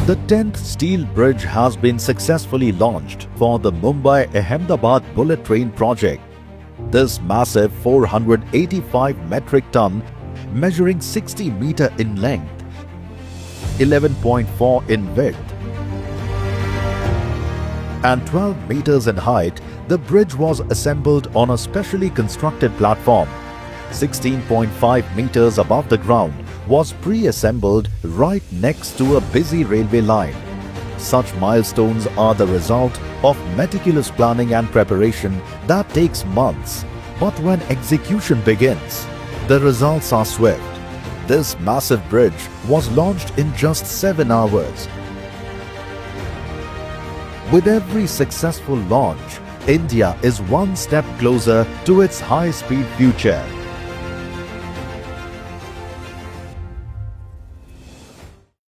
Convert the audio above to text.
The 10th steel bridge has been successfully launched for the Mumbai-Ahmedabad bullet train project. This massive 485 metric ton, measuring 60 meter in length, 11.4 in width, and 12 meters in height, the bridge was assembled on a specially constructed platform. 16.5 meters above the ground was pre-assembled right next to a busy railway line. Such milestones are the result of meticulous planning and preparation that takes months. But when execution begins, the results are swift. This massive bridge was launched in just 7 hours. With every successful launch, India is one step closer to its high-speed future.